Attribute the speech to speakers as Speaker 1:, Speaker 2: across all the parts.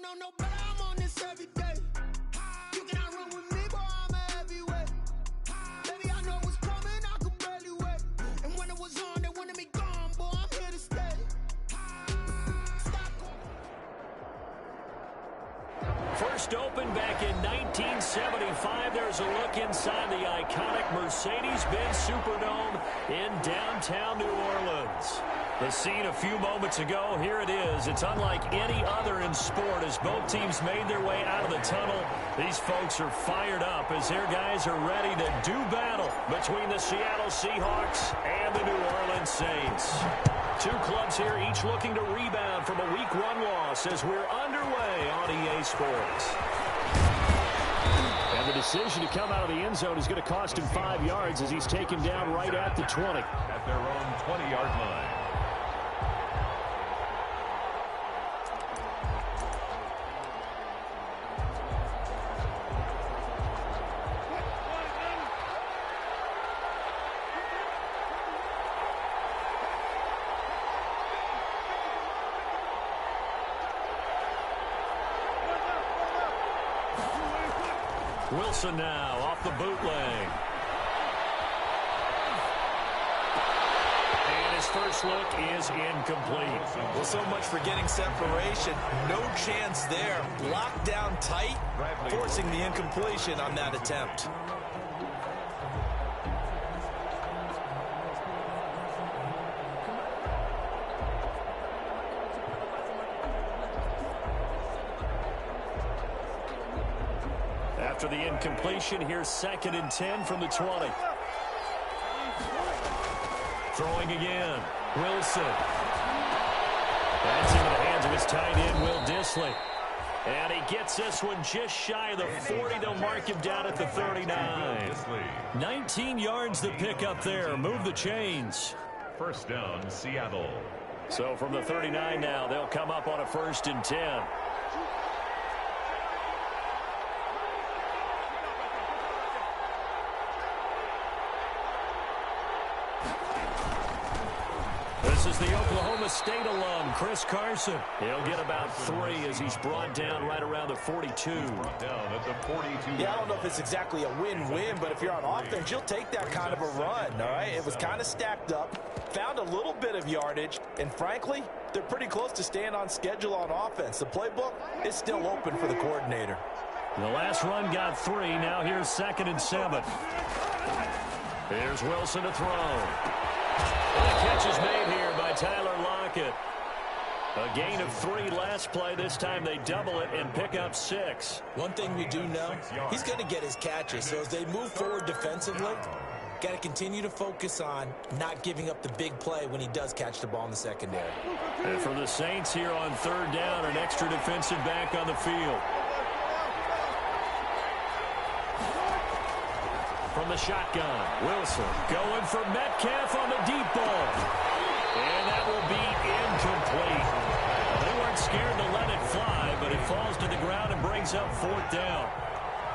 Speaker 1: know no better, I'm on this every day. You cannot run with me, boy, I'm a heavyweight. Baby, I know what's coming, I could barely wait. And when it was on, they wanted me gone, boy, I'm here to stay.
Speaker 2: First opened back in 1975. There's a look inside the iconic Mercedes-Benz Superdome in downtown New Orleans. The scene a few moments ago, here it is. It's unlike any other in sport as both teams made their way out of the tunnel. These folks are fired up as their guys are ready to do battle between the Seattle Seahawks and the New Orleans Saints. Two clubs here, each looking to rebound from a Week 1 loss as we're underway on EA Sports. And the decision to come out of the end zone is going to cost him 5 yards as he's taken down right at the 20.
Speaker 3: At their own 20-yard line.
Speaker 2: Wilson now off the bootleg. And his first look is incomplete.
Speaker 4: Well, so much for getting separation. No chance there. Blocked down tight, forcing the incompletion on that attempt.
Speaker 2: After the incompletion, here's 2nd and 10 from the 20. Throwing again. Wilson. That's into the hands of his tight end, Will Dissly. And he gets this one just shy of the 40. They'll mark him down at the 39. 19 yards to pick up there. Move the chains.
Speaker 3: First down, Seattle.
Speaker 2: So from the 39 now, they'll come up on a 1st and 10. This is the Oklahoma State alum, Chris Carson. He'll get about 3 as he's brought down right around the 42.
Speaker 3: Brought down at the 42.
Speaker 4: Yeah, I don't know if it's exactly a win-win, but if you're on offense, you'll take that kind of a run, all right? It was kind of stacked up, found a little bit of yardage, and frankly, they're pretty close to staying on schedule on offense. The playbook is still open for the coordinator.
Speaker 2: The last run got 3. Now here's 2nd and 7. Here's Wilson to throw. The catch is made here by Tyler Lockett. A gain of 3 last play. This time they double it and pick up 6.
Speaker 4: One thing we do know, he's going to get his catches. So as they move forward defensively, got to continue to focus on not giving up the big play when he does catch the ball in the secondary.
Speaker 2: And for the Saints here on 3rd down, an extra defensive back on the field. From the shotgun, Wilson going for Metcalf on the deep ball. And that will be incomplete. They weren't scared to let it fly, but it falls to the ground and brings up 4th down.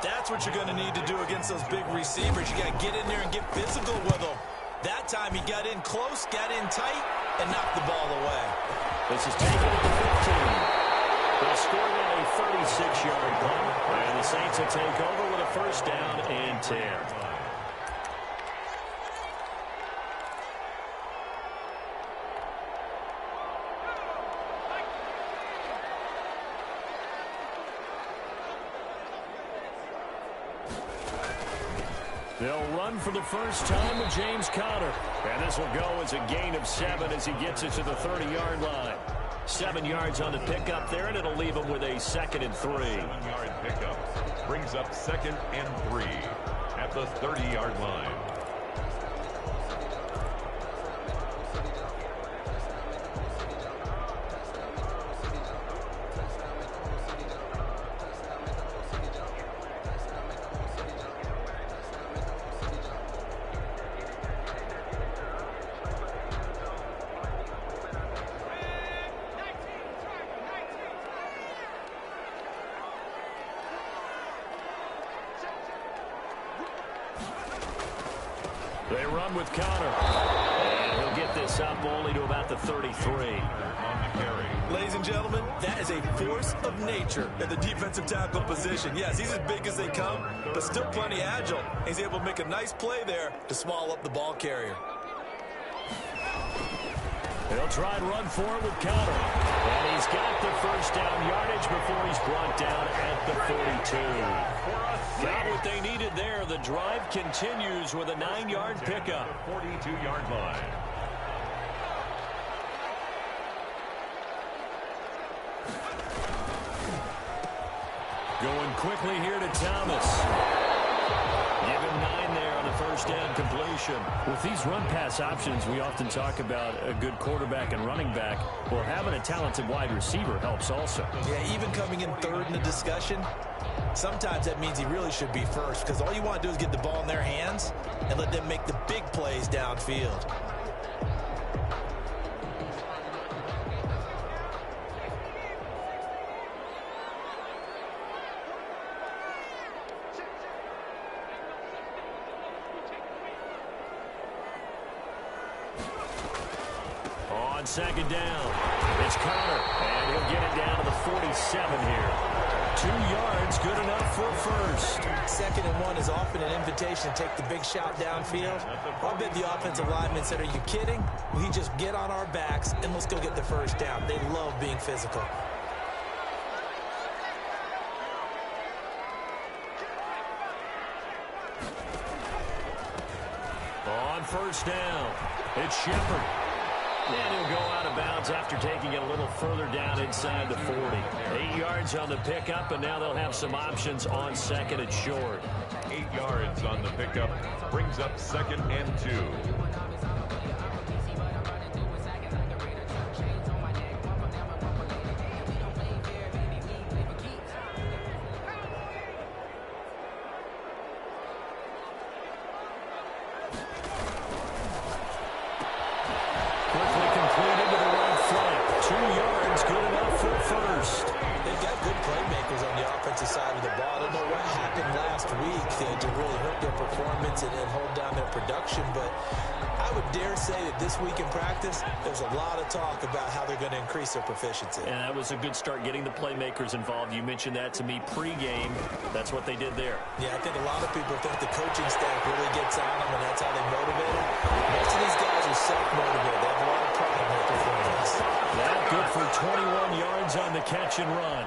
Speaker 4: That's what you're going to need to do against those big receivers. You got to get in there and get physical with them. That time he got in close, got in tight, and knocked the ball away.
Speaker 2: This is taken at the 15. They'll score that a 36-yard punt, and the Saints will take over with a 1st down and 10. They'll run for the first time with James Conner. And this will go as a gain of 7 as he gets it to the 30-yard line. 7 yards on the pickup there, and it'll leave him with a 2nd and 3.
Speaker 3: 7-yard pickup brings up 2nd and 3 at the 30-yard line.
Speaker 2: They run with Conner. And he'll get this up only to about the 33.
Speaker 4: Ladies and gentlemen, that is a force of nature at the defensive tackle position. Yes, he's as big as they come, but still plenty agile. He's able to make a nice play there to swallow up the ball carrier.
Speaker 2: He'll try and run for it with counter. And he's got the first down yardage before he's brought down at the 42. Got what they needed there. The drive continues with a 9-yard pickup.
Speaker 3: 42-yard line.
Speaker 2: Going quickly here to Thomas. Give him 9 there on the first down completion. With these run-pass options, we often talk about a good quarterback and running back. Well, having a talented wide receiver helps also.
Speaker 4: Yeah, even coming in third in the discussion, sometimes that means he really should be first, because all you want to do is get the ball in their hands and let them make the big plays downfield.
Speaker 2: On second down, it's Connor, and he'll get it down to the 47 here. 2 yards, good enough for a first. 2nd and 1 is often an invitation to take the big shot downfield. I bet the offensive lineman said, are you kidding? We just get on our backs and let's go get the first down. They love being physical. On first down, it's Shepard. And he'll go out of bounds after taking it a little further down inside the 40. 8 yards on the pickup, and now they'll have some options on second and short.
Speaker 3: 8 yards on the pickup brings up 2nd and 2.
Speaker 4: Side of the ball. I don't know what happened last week to really hurt their performance and hold down their production, but I would dare say that this week in practice, there's a lot of talk about how they're going to increase their proficiency.
Speaker 2: And that was a good start getting the playmakers involved. You mentioned that to me pregame. That's what they did there.
Speaker 4: Yeah, I think a lot of people think the coaching staff really gets on them, and that's how they motivate them. Most of these guys are self-motivated. They have a lot of pride in their performance.
Speaker 2: That good for 21 yards on the catch and run.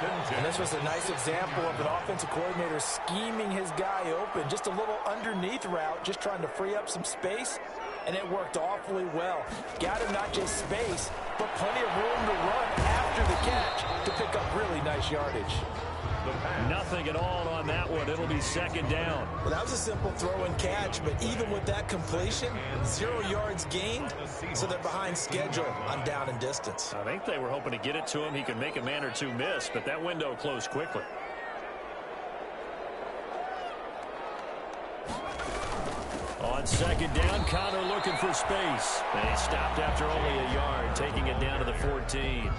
Speaker 4: And this was a nice example of an offensive coordinator scheming his guy open. Just a little underneath route, just trying to free up some space, and it worked awfully well. Got him not just space, but plenty of room to run after the catch to pick up really nice yardage.
Speaker 2: Nothing at all on that one. It'll be second down.
Speaker 4: Well, that was a simple throw and catch, but even with that completion, 0 yards gained, so they're behind schedule on down and distance.
Speaker 2: I think they were hoping to get it to him. He could make a man or two miss, but that window closed quickly. On second down, Connor looking for space. And he stopped after only a yard, taking it down to the 14.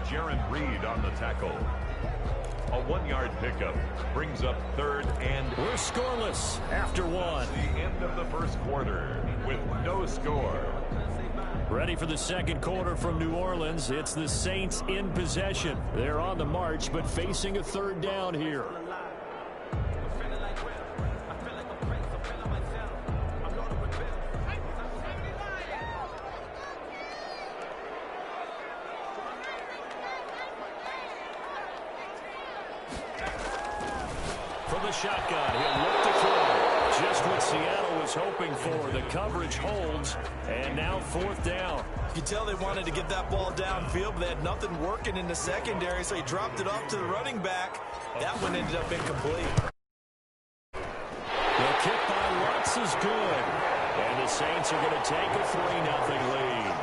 Speaker 3: Jaron Reed on the tackle. A 1-yard pickup brings up 3rd and...
Speaker 2: We're scoreless after 1.
Speaker 3: The end of the first quarter with no score.
Speaker 2: Ready for the second quarter from New Orleans. It's the Saints in possession. They're on the march, but facing a 3rd down here. From the shotgun, he'll look to throw. Just what Seattle was hoping for. The coverage holds, and now 4th down.
Speaker 4: You could tell they wanted to get that ball downfield, but they had nothing working in the secondary, so he dropped it off to the running back. That one ended up incomplete.
Speaker 2: The kick by Lutz is good, and the Saints are going to take a 3-0 lead.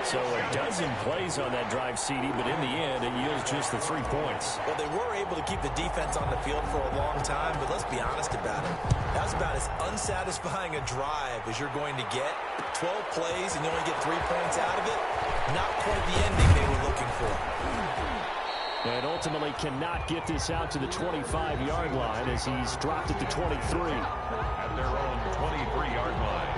Speaker 2: So a dozen plays on that drive, CD, but in the end, it yields just the 3 points.
Speaker 4: Well, they were able to keep the defense on the field for a long time, but let's be honest about it. That was about as unsatisfying a drive as you're going to get. 12 plays, and you only get 3 points out of it. Not quite the ending they were looking for.
Speaker 2: And ultimately cannot get this out to the 25-yard line as he's dropped it to 23.
Speaker 3: At their own 23-yard line.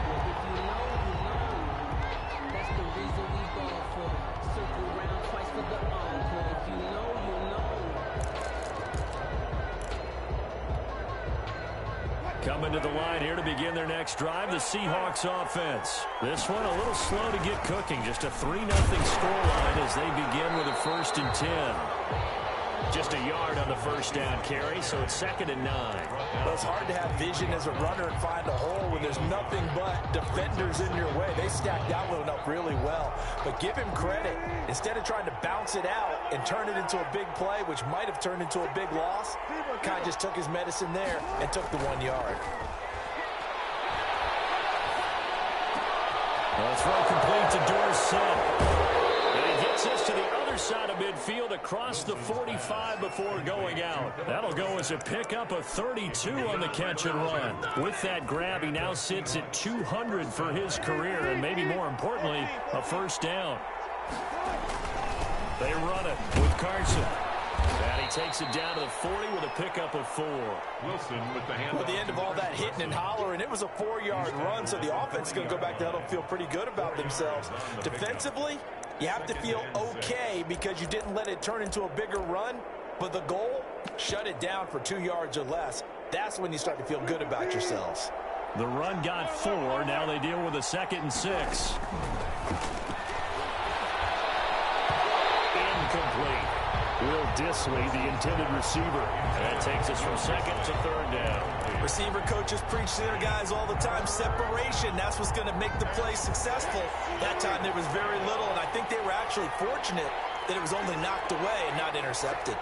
Speaker 2: Coming to the line here to begin their next drive, the Seahawks offense. This one a little slow to get cooking. Just a 3-0 scoreline as they begin with a 1st and 10. Just a yard on the first down carry, so it's 2nd and 9.
Speaker 4: Well, it's hard to have vision as a runner and find a hole when there's nothing but defenders in your way. They stacked that one up really well. But give him credit. Instead of trying to bounce it out and turn it into a big play, which might have turned into a big loss, kind of just took his medicine there and took the 1 yard.
Speaker 2: Well, throw complete to Dorsett. And he gets us to the other side of midfield across the 45 before going out. That'll go as a pickup of 32 on the catch and run. With that grab, he now sits at 200 for his career, and maybe more importantly, a first down. They run it with Carson. And he takes it down to the 40 with a pickup of 4.
Speaker 3: Wilson with the hand.
Speaker 4: At the end of all that hitting and hollering, it was a 4-yard run, so the offense is going to go back to huddle and feel pretty good about themselves. Defensively, you have to feel okay because you didn't let it turn into a bigger run, but the goal, shut it down for 2 yards or less. That's when you start to feel good about yourselves.
Speaker 2: The run got 4. Now they deal with a 2nd and 6. Incomplete. Will Disley, the intended receiver. That takes us from 2nd to 3rd down.
Speaker 4: Receiver coaches preach to their guys all the time, separation. That's what's going to make the play successful. That time there was very little, and I think they were actually fortunate that it was only knocked away and not intercepted.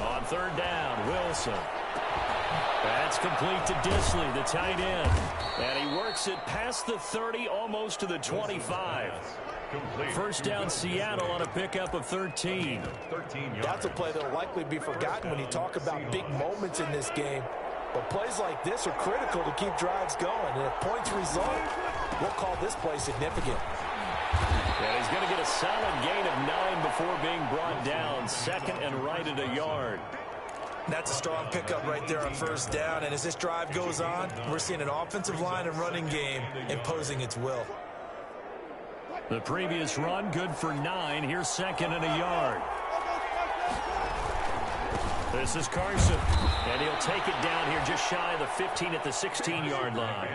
Speaker 2: On 3rd down, Wilson. That's complete to Disley, the tight end. And he works it past the 30, almost to the 25. First down, Seattle on a pickup of 13.
Speaker 4: That's a play that will likely be forgotten when you talk about big moments in this game. But plays like this are critical to keep drives going. And if points result, we'll call this play significant.
Speaker 2: And he's going to get a solid gain of 9 before being brought down. 2nd and right at a yard.
Speaker 4: That's a strong pickup right there on 1st down. And as this drive goes on, we're seeing an offensive line and running game imposing its will.
Speaker 2: The previous run, good for 9. Here's 2nd and a yard. This is Carson. And he'll take it down here just shy of the 15 at the 16-yard line.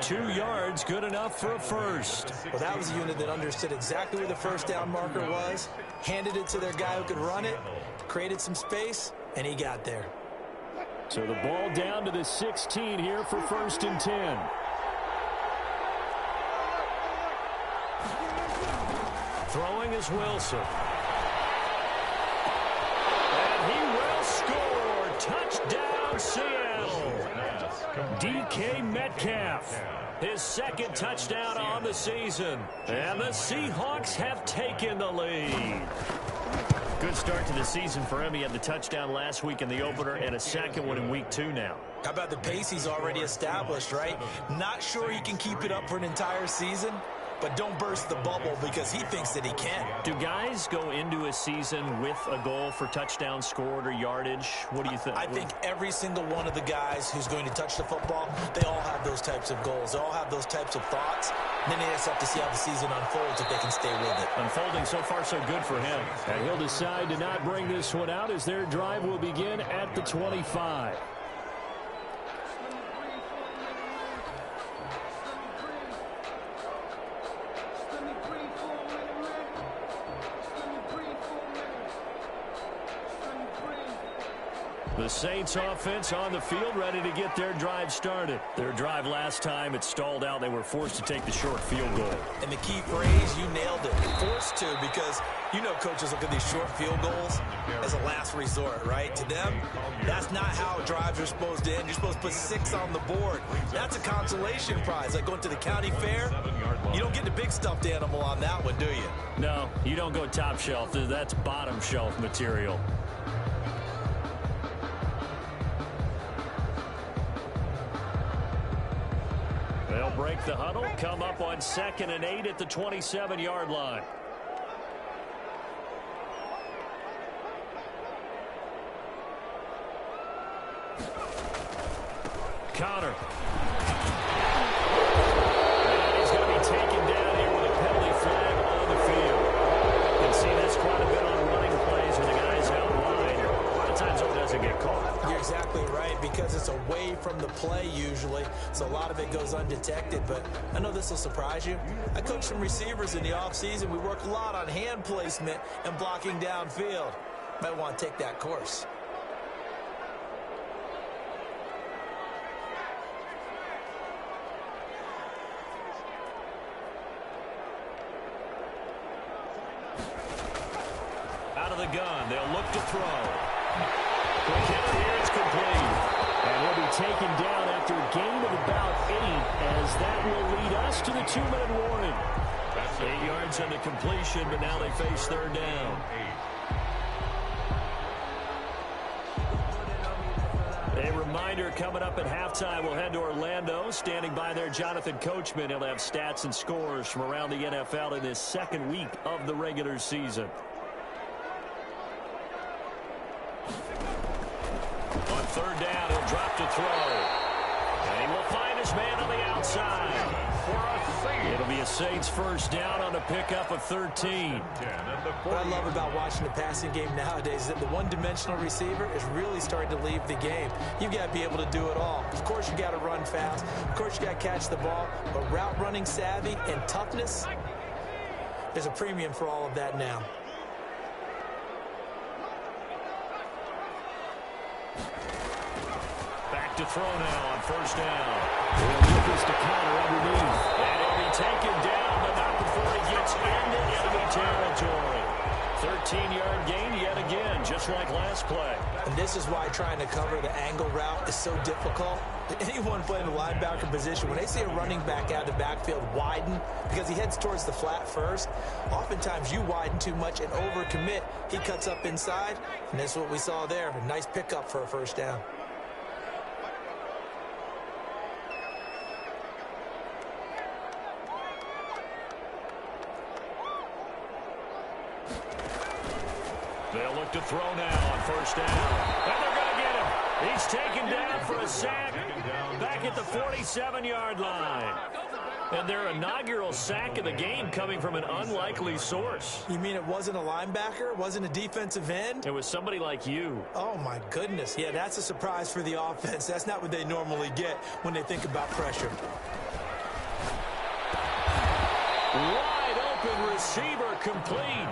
Speaker 2: 2 yards, good enough for a first.
Speaker 4: Well, that was a unit that understood exactly where the first down marker was, handed it to their guy who could run it, created some space, and he got there.
Speaker 2: So the ball down to the 16 here for 1st and 10. Throwing is Wilson. And he will score. Touchdown, Seattle. DK Metcalf. His 2nd touchdown on the season. And the Seahawks have taken the lead. Good start to the season for him. He had the touchdown last week in the opener and a 2nd one in week 2 now.
Speaker 4: How about the pace he's already established, right? Not sure he can keep it up for an entire season, but don't burst the bubble because he thinks that he can.
Speaker 2: Do guys go into a season with a goal for touchdown scored or yardage? What do you think?
Speaker 4: I think every single one of the guys who's going to touch the football, they all have those types of goals. They all have those types of thoughts. And then they just have to see how the season unfolds if they can stay with it.
Speaker 2: Unfolding so far so good for him. And he'll decide to not bring this one out as their drive will begin at the 25. The Saints offense on the field ready to get their drive started. Their drive last time, it stalled out. They were forced to take the short field goal.
Speaker 4: And the key phrase, you nailed it. Forced to, because you know coaches look at these short field goals as a last resort, right? To them, that's not how drives are supposed to end. You're supposed to put 6 on the board. That's a consolation prize. Like going to the county fair, you don't get the big stuffed animal on that one, do you?
Speaker 2: No, you don't go top shelf. That's bottom shelf material. They'll break the huddle, come up on 2nd and 8 at the 27-yard line. Connor. And he's going to be taken down here with a penalty flag on the field. You can see this quite a bit on running plays when the guy's out wide. A lot of times it doesn't get caught.
Speaker 4: You're exactly right, because it's away from the play usually, so a lot of it goes undetected. But I know this will surprise you. I coach some receivers in the offseason. We work a lot on hand placement and blocking downfield. Might want to take that course.
Speaker 2: Out of the gun, they'll look to throw. Quick hitter here, it's complete. And he'll be taken down after a gain of about 8, as that will lead us to the 2-minute warning. That's 8 yards on the completion, but now they face third down. A reminder, coming up at halftime, we'll head to Orlando. Standing by there, Jonathan Coachman. He'll have stats and scores from around the NFL in this second week of the regular season. On third down, he'll drop to throw. And he will find his man on the outside. It'll be a Saints first down on a pickup of 13.
Speaker 4: What I love about watching the passing game nowadays is that the one-dimensional receiver is really starting to leave the game. You've got to be able to do it all. Of course, you got to run fast. Of course, you got to catch the ball. But route running savvy and toughness, there's a premium for all of that now.
Speaker 2: Back to throw now on first down. This to Connor underneath. And he'll be taken down, but not before he gets into enemy territory. 13-yard gain yet again, just like last play.
Speaker 4: And this is why trying to cover the angle route is so difficult. Anyone playing the linebacker position, when they see a running back out of the backfield widen because he heads towards the flat first, oftentimes you widen too much and overcommit. He cuts up inside, and that's what we saw there. A nice pickup for a first down.
Speaker 2: They'll look to throw now on first down. And they're going to get him. He's taken down for a sack back at the 47-yard line. And their inaugural sack of the game coming from an unlikely source.
Speaker 4: You mean it wasn't a linebacker? It wasn't a defensive end?
Speaker 2: It was somebody like you.
Speaker 4: Oh, my goodness. Yeah, that's a surprise for the offense. That's not what they normally get when they think about pressure.
Speaker 2: Wide open receiver complete.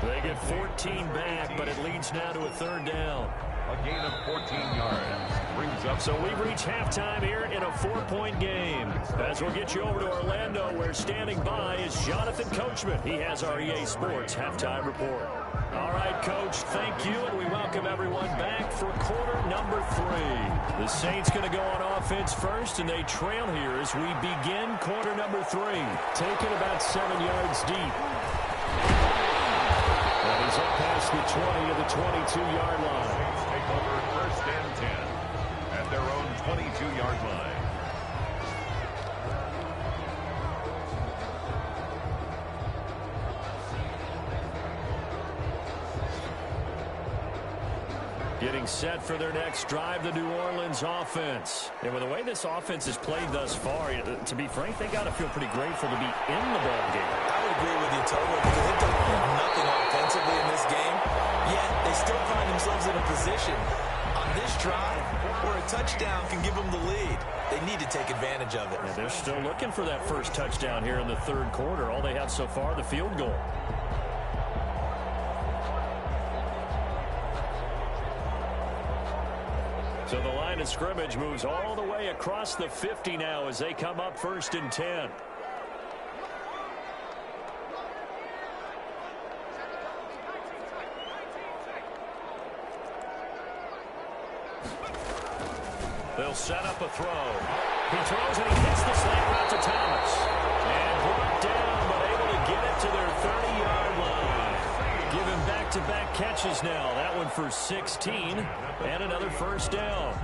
Speaker 2: They get 14 back, but it leads now to a third down.
Speaker 3: A gain of 14 yards brings up.
Speaker 2: So we've reached halftime here in a 4-point game. As we'll get you over to Orlando, where standing by is Jonathan Coachman. He has our EA Sports halftime report. All right, Coach, thank you, and we welcome everyone back for quarter number 3. The Saints going to go on offense first, and they trail here as we begin quarter number 3. Taken about 7 yards deep. And he's up past the 20 to the 22-yard line.
Speaker 3: Saints take over first and 10 at their own 22-yard line.
Speaker 2: Getting set for their next drive, the New Orleans offense. And with the way this offense has played thus far, to be frank, they got to feel pretty grateful to be in the ball game.
Speaker 4: I would agree with you totally, because they've done nothing offensively in this game, yet they still find themselves in a position on this drive where a touchdown can give them the lead. They need to take advantage of it.
Speaker 2: Yeah, they're still looking for that first touchdown here in the third quarter. All they have so far, the field goal. So the line of scrimmage moves all the way across the 50 now as they come up first and 10. They'll set up a throw. He throws and he hits the slant route to Thomas. And brought down, but able to get it to their 30-yard line. Give him back-to-back catches now. That one for 16 and another first down.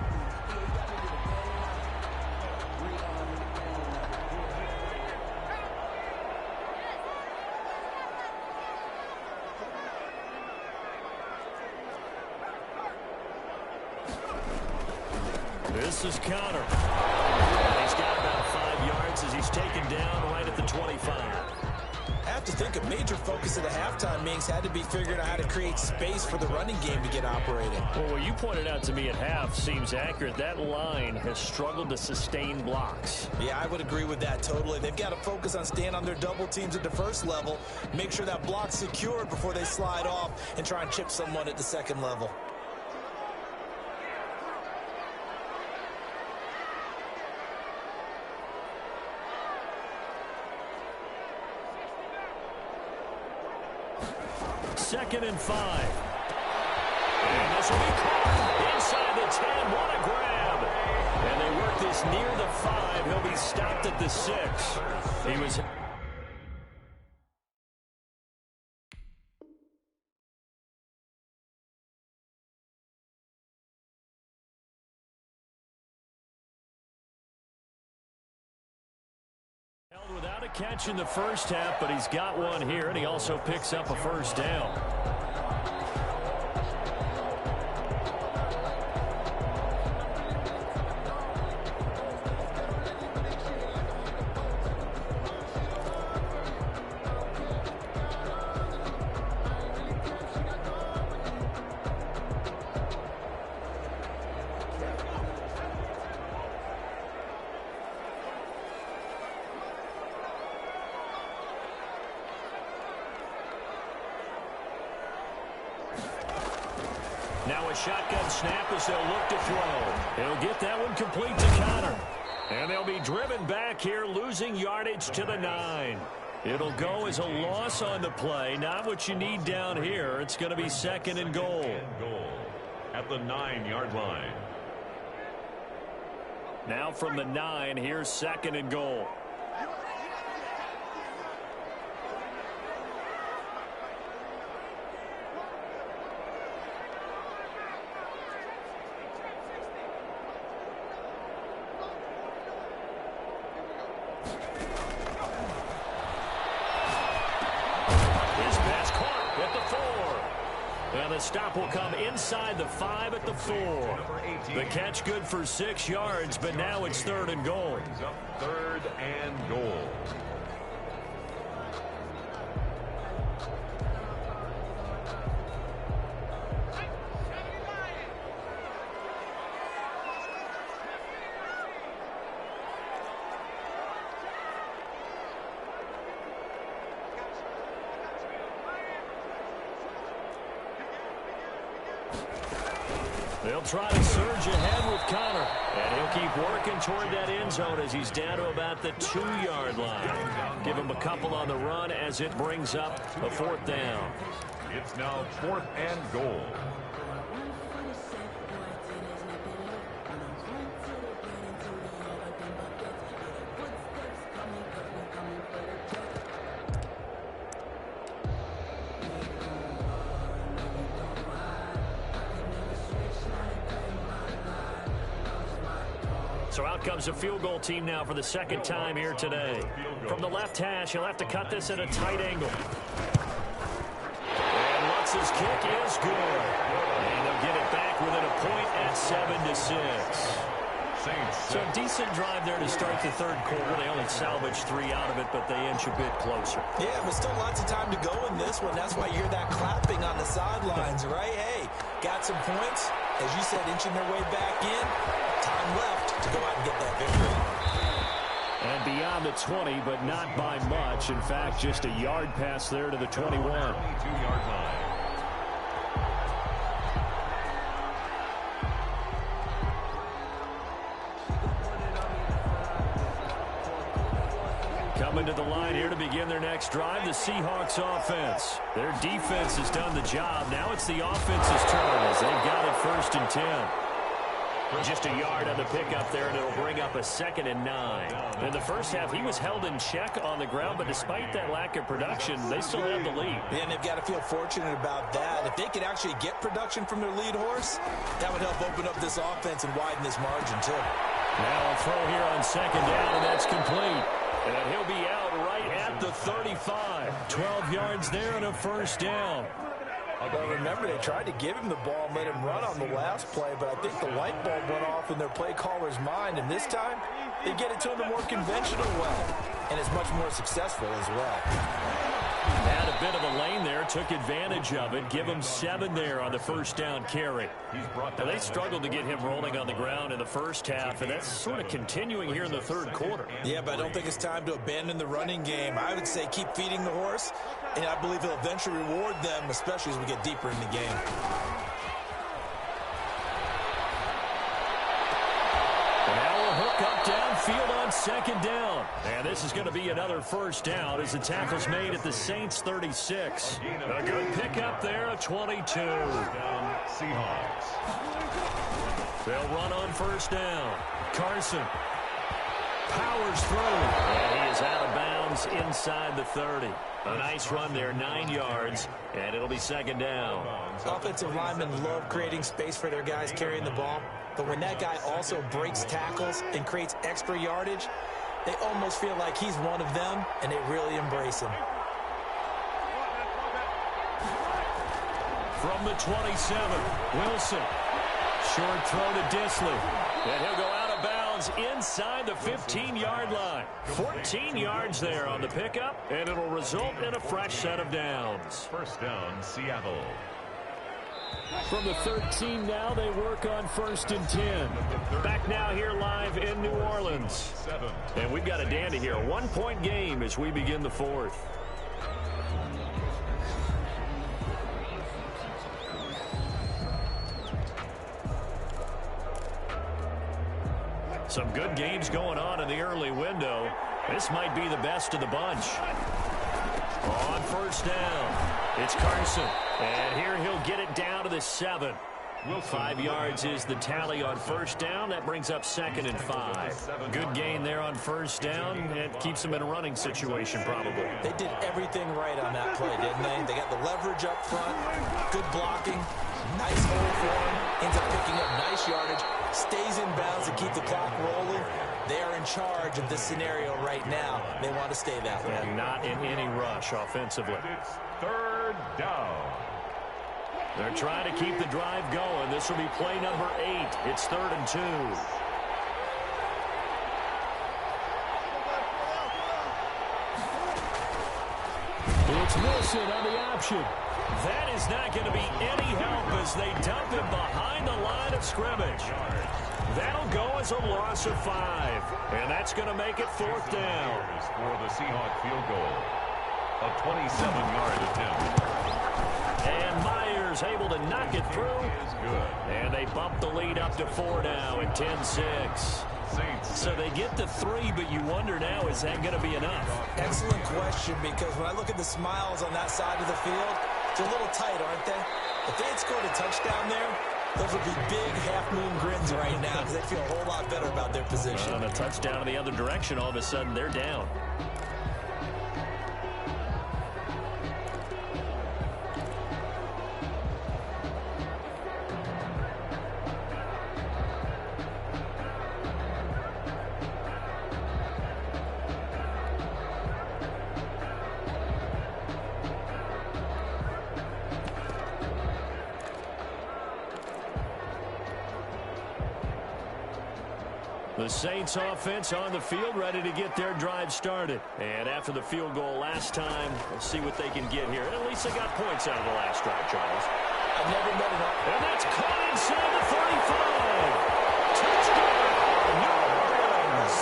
Speaker 2: This is Connor. He's got about 5 yards as he's taken down right at the 25.
Speaker 4: I have to think a major focus of the halftime meetings had to be figuring out how to create space for the running game to get operating.
Speaker 2: Well, what you pointed out to me at half seems accurate. That line has struggled to sustain blocks.
Speaker 4: Yeah, I would agree with that totally. They've got to focus on staying on their double teams at the first level, make sure that block's secured before they slide off and try and chip someone at the second level.
Speaker 2: Second and 5. And this will be caught inside the 10. What a grab. And they work this near the 5. He'll be stopped at the 6. He was... held without a catch in the first half, but he's got one here, and he also picks up a first down. Now a shotgun snap as they'll look to throw. He'll get that one complete to Connor. And they'll be driven back here, losing yardage to the 9. It'll go as a loss on the play. Not what you need down here. It's going to be second and goal.
Speaker 3: At the 9-yard line.
Speaker 2: Now from the 9, here's second and goal. The stop will come inside the 5 at the 4. The catch good for 6 yards, but now it's third and goal.
Speaker 3: Third and goal.
Speaker 2: They'll try to surge ahead with Connor. And he'll keep working toward that end zone as he's down to about the 2-yard line. Give him a couple on the run as it brings up a 4th down.
Speaker 3: It's now 4th and goal.
Speaker 2: So out comes a field goal team now for the second time here today. From the left hash, he'll have to cut this at a tight angle. And Lutz's kick is good. And they'll get it back within a point at 7-6. So a decent drive there to start the third quarter. They only salvaged 3 out of it, but they inch a bit closer.
Speaker 4: Yeah, but still lots of time to go in this one. That's why you hear that clapping on the sidelines, right? Hey, got some points. As you said, inching their way back in. Time left to go out and get that victory.
Speaker 2: And beyond the 20, but not by much. In fact, just a yard pass there to the 21.
Speaker 3: 22-yard line.
Speaker 2: Coming to the line here to begin their next drive, the Seahawks offense. Their defense has done the job. Now it's the offense's turn as they've got it 1st and 10. Just a yard on the pickup there, and it'll bring up a 2nd and 9. In the first half, he was held in check on the ground, but despite that lack of production, they still have the lead.
Speaker 4: Yeah, and they've got to feel fortunate about that. If they could actually get production from their lead horse, that would help open up this offense and widen this margin, too.
Speaker 2: Now a throw here on 2nd down, and that's complete. And he'll be out right at the 35. 12 yards there and a 1st down.
Speaker 4: Well, remember, they tried to give him the ball and let him run on the last play, but I think the light bulb went off in their play caller's mind, and this time they get it to him the more conventional way, and it's much more successful as well.
Speaker 2: Had a bit of a lane there, took advantage of it. Give him 7 there on the first down carry. Now, they struggled to get him rolling on the ground in the first half, and that's sort of continuing here in the third quarter.
Speaker 4: Yeah, but I don't think it's time to abandon the running game. I would say keep feeding the horse, and I believe he'll eventually reward them, especially as we get deeper in the game.
Speaker 2: Hook up downfield on second down. And this is going to be another first down as the tackle's made at the Saints 36. A good pickup there of 22.
Speaker 3: Seahawks.
Speaker 2: They'll run on first down. Carson powers through. And he is out of bounds inside the 30. A nice run there, 9 yards, and it'll be second down.
Speaker 4: Offensive linemen love creating space for their guys carrying the ball, but when that guy also breaks tackles and creates extra yardage, they almost feel like he's one of them, and they really embrace him.
Speaker 2: From the 27, Wilson. Short throw to Disley. And he'll go out of bounds inside the 15-yard line. 14 yards there on the pickup, and it'll result in a fresh set of downs.
Speaker 3: First down, Seattle.
Speaker 2: From the 13 now, they work on first and 10. Back now here live in New Orleans. And we've got a dandy here. A 1-point game as we begin the fourth. Some good games going on in the early window. This might be the best of the bunch. On first down, it's Carson. And here he'll get it down to the 7. 5 yards is the tally on first down. That brings up second and 5. Good gain there on first down. It keeps them in a running situation probably.
Speaker 4: They did everything right on that play, didn't they? They got the leverage up front, good blocking, nice hole for him, ends up picking up nice yardage, stays in bounds to keep the clock rolling. They are in charge of this scenario right now. They want to stay that way.
Speaker 2: And not in any rush offensively.
Speaker 3: It's third down.
Speaker 2: They're trying to keep the drive going. This will be play number 8. It's 3rd and 2. It's Wilson on the option. That is not going to be any help as they dump him behind the line of scrimmage. That'll go as a loss of 5. And that's going to make it 4th down.
Speaker 3: For the Seahawks field goal. A 27-yard attempt.
Speaker 2: And Myers able to knock it through.
Speaker 3: Is good.
Speaker 2: And they bump the lead up to 4 now at 10-6. So they get to 3, but you wonder now, is that going to be enough?
Speaker 4: Excellent question, because when I look at the smiles on that side of the field, they're a little tight, aren't they? If they had scored a touchdown there, those would be big half-moon grins right now because they feel a whole lot better about their position.
Speaker 2: And a touchdown in the other direction, all of a sudden they're down. The Saints offense on the field, ready to get their drive started. And after the field goal last time, we'll see what they can get here. At least they got points out of the last drive, Charles.
Speaker 4: I've never met an offense.
Speaker 2: And that's caught inside the 35. Touchdown, New Orleans.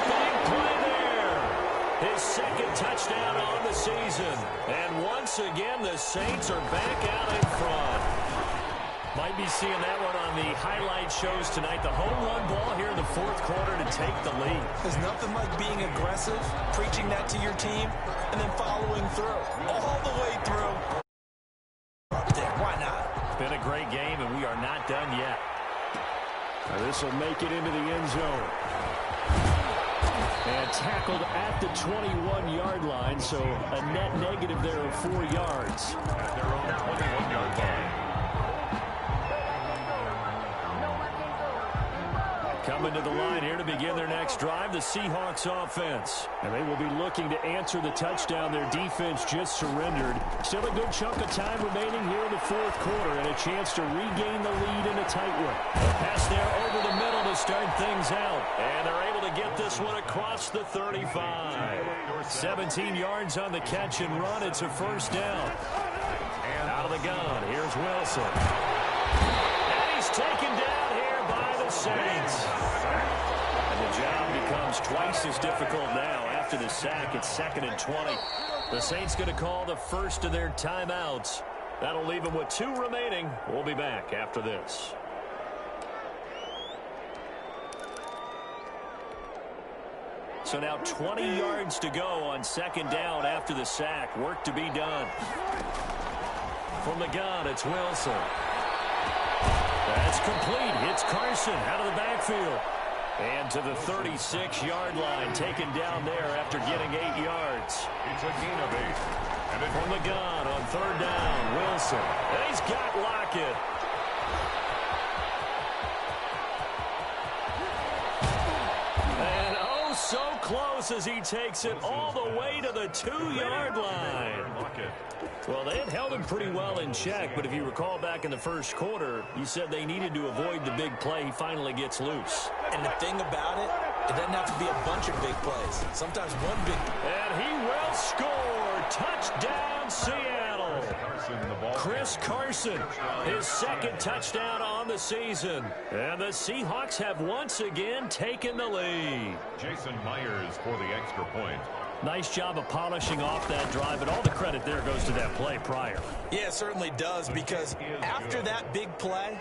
Speaker 2: Big play there. His second touchdown on the season. And once again, the Saints are back out in front. Might be seeing that one on the highlight shows tonight. The home run ball here in the 4th quarter to take the lead.
Speaker 4: There's nothing like being aggressive, preaching that to your team, and then following through. All the way through. Up there. Why not?
Speaker 2: Been a great game, and we are not done yet. Now this will make it into the end zone. And tackled at the 21-yard line, so a net negative there of 4 yards.
Speaker 3: At their own 21-yard line.
Speaker 2: Coming stepping to the line here to begin their next drive, the Seahawks offense. And they will be looking to answer the touchdown their defense just surrendered. Still a good chunk of time remaining here in the fourth quarter and a chance to regain the lead in a tight one. A pass there over the middle to start things out. And they're able to get this one across the 35. 17 yards on the catch and run. It's a first down. Out of the gun, here's Wilson. And he's taken down here by the Saints. And the job becomes twice as difficult now. After the sack, it's 2nd and 20. The Saints going to call the first of their timeouts. That'll leave them with 2 remaining. We'll be back after this. So now 20 yards to go on 2nd down after the sack. Work to be done. From the gun, it's Wilson. That's complete. Hits Carson out of the backfield. And to the 36-yard line, taken down there after getting 8 yards.
Speaker 3: It's a gain of 8. And
Speaker 2: from the gun on 3rd down, Wilson. And he's got Lockett. And oh, so close as he takes it all the way to the 2-yard line. Well, they had held him pretty well in check, but if you recall back in the first quarter, you said they needed to avoid the big play. He finally gets loose.
Speaker 4: And the thing about it, it doesn't have to be a bunch of big plays. Sometimes one big.
Speaker 2: And he will score. Touchdown, Seattle. Chris Carson, his 2nd touchdown on the season. And the Seahawks have once again taken the lead.
Speaker 3: Jason Myers for the extra point.
Speaker 2: Nice job of polishing off that drive, but all the credit there goes to that play prior.
Speaker 4: Yeah, it certainly does, because after that big play,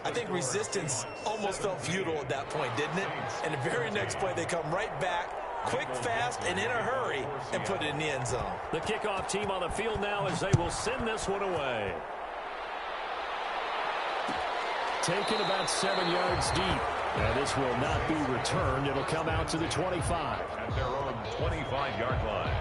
Speaker 4: I think resistance almost felt futile at that point, didn't it? And the very next play, they come right back, quick, fast, and in a hurry, and put it in the end zone.
Speaker 2: The kickoff team on the field now as they will send this one away. Taken about 7 yards deep. And this will not be returned. It'll come out to the 25.
Speaker 3: At their own 25-yard line.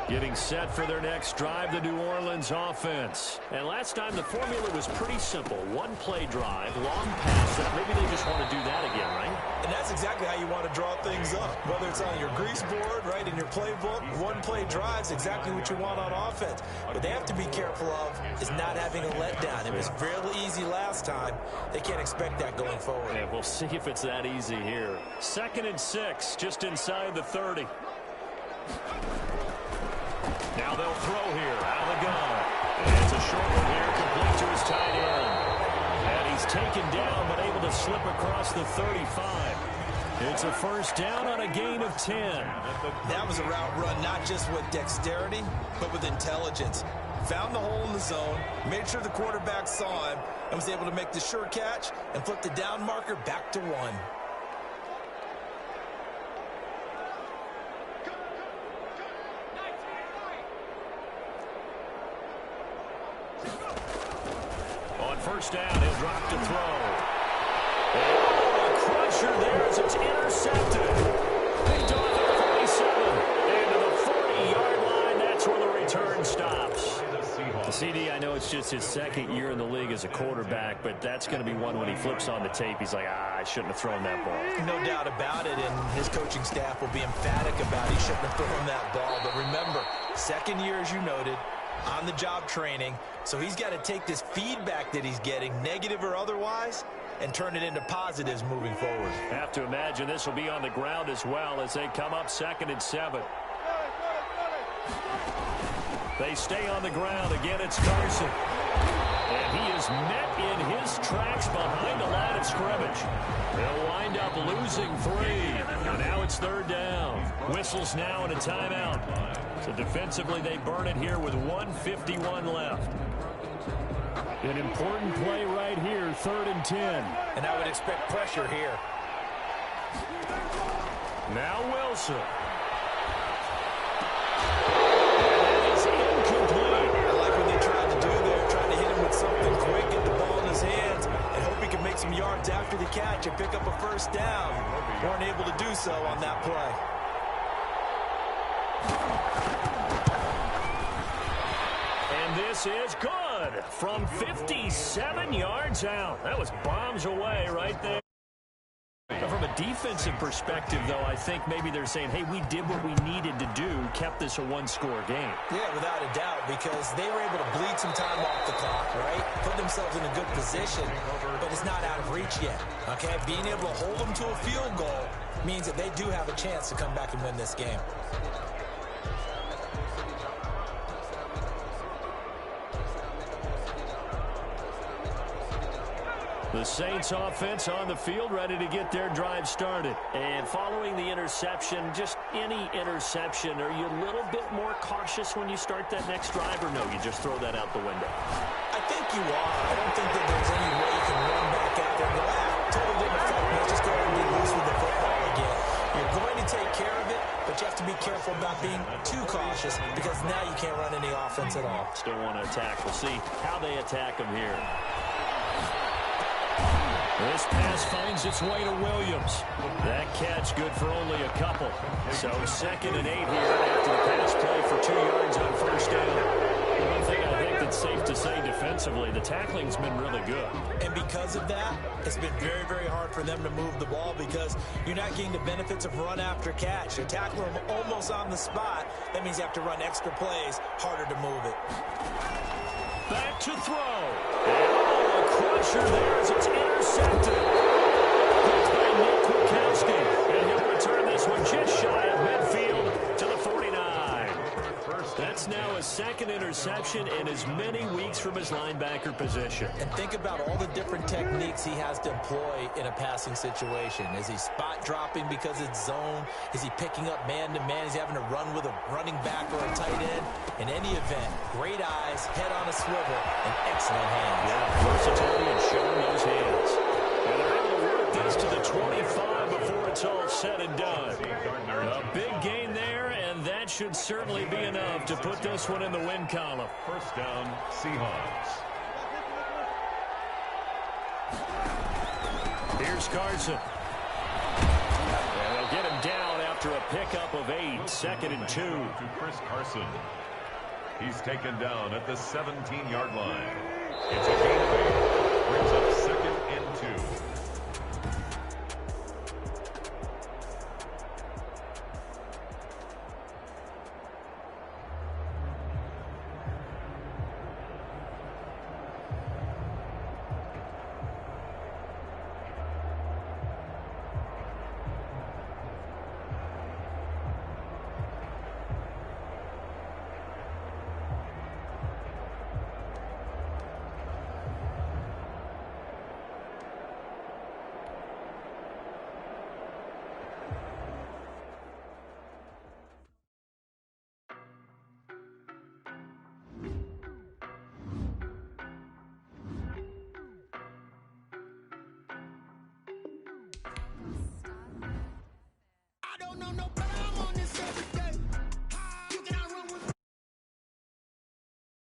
Speaker 2: Getting set for their next drive, the New Orleans offense. And last time the formula was pretty simple. One-play drive, long pass. Maybe they just want to do that again, right?
Speaker 4: And that's exactly how you want to draw things up. Whether it's on your grease board, right, in your playbook, one-play drive's exactly what you want on offense. What they have to be careful of is not having a letdown. It was fairly easy last time. They can't expect that going forward.
Speaker 2: Yeah, we'll see if it's that easy here. 2nd and 6, just inside the 30. Now they'll throw here out of the gun. And it's a short one here, complete to his tight end. And he's taken down, but able to slip across the 35. It's a first down on a gain of 10.
Speaker 4: That was a route run, not just with dexterity, but with intelligence. Found the hole in the zone, made sure the quarterback saw him, and was able to make the sure catch and flip the down marker back to 1.
Speaker 2: First down, he'll drop to throw. Oh, a crusher there as it's intercepted. Picked off at 47. And to the 40-yard line, that's where the return stops. The CD, I know it's just his 2nd year in the league as a quarterback, but that's going to be one when he flips on the tape. He's like, I shouldn't have thrown that ball.
Speaker 4: No doubt about it, and his coaching staff will be emphatic about he shouldn't have thrown that ball. But remember, 2nd year, as you noted, on-the-job training, so he's got to take this feedback that he's getting, negative or otherwise, and turn it into positives moving forward.
Speaker 2: Have to imagine this will be on the ground as well as they come up 2nd and 7. They stay on the ground. Again, it's Carson. And he is met in his tracks behind the line of scrimmage. They'll wind up losing 3. And now it's 3rd down. Whistles now and a timeout. So defensively, they burn it here with 1:51 left. An important play right here, 3rd and 10.
Speaker 4: And I would expect pressure here.
Speaker 2: Now Wilson. And that is incomplete.
Speaker 4: I like what they tried to do there, trying to hit him with something quick, get the ball in his hands, and hope he can make make some yards after the catch and pick up a first down. Weren't able to do so on that play.
Speaker 2: And this is good from 57 yards out. That was bombs away right there. From a defensive perspective, though, I think maybe they're saying, hey, we did what we needed to do, kept this a one-score game.
Speaker 4: Yeah, without a doubt, because they were able to bleed some time off the clock, right? Put themselves in a good position, but it's not out of reach yet, okay? Being able to hold them to a field goal means that they do have a chance to come back and win this game.
Speaker 2: The Saints offense on the field, ready to get their drive started. And following the interception, just any interception, are you a little bit more cautious when you start that next drive, or no, you just throw that out the window?
Speaker 4: I think you are. I don't think that there's any way you can run back out there and go, totally didn't affect me. Let's just go ahead and be loose with the football again. You're going to take care of it, but you have to be careful about being too cautious because now you can't run any offense at all.
Speaker 2: Still want to attack. We'll see how they attack them here. This pass finds its way to Williams. That catch good for only a couple. So 2nd and 8 here after the pass play for 2 yards on first down. The one thing I think that's safe to say defensively, the tackling's been really good.
Speaker 4: And because of that, it's been very, very hard for them to move the ball because you're not getting the benefits of run after catch. You're tackling them almost on the spot. That means you have to run extra plays, harder to move it.
Speaker 2: Back to throw. And a crusher there as it's intercepted. Picked by Nick Kwiatkowski. And he'll return this one just shy of midfield to the 49. That's now a 2nd interception in as many weeks from his linebacker position.
Speaker 4: And think about all the different techniques he has to employ in a passing situation. Is he spot dropping because it's zone? Is he picking up man-to-man? Is he having to run with a running back or a tight end? In any event, great eyes, head on a swivel, and excellent hands.
Speaker 2: Yeah, versatility and showing those hands. And they're able to work this to the 25 before it's all said and done. A big gain there, and that should certainly be enough to put this one in the win column.
Speaker 3: First down, Seahawks.
Speaker 2: Here's Carson. And they'll get him down after a pickup of 8, 2nd and 2.
Speaker 3: To Chris Carson. He's taken down at the 17-yard line. It's a gain of 8. Brings up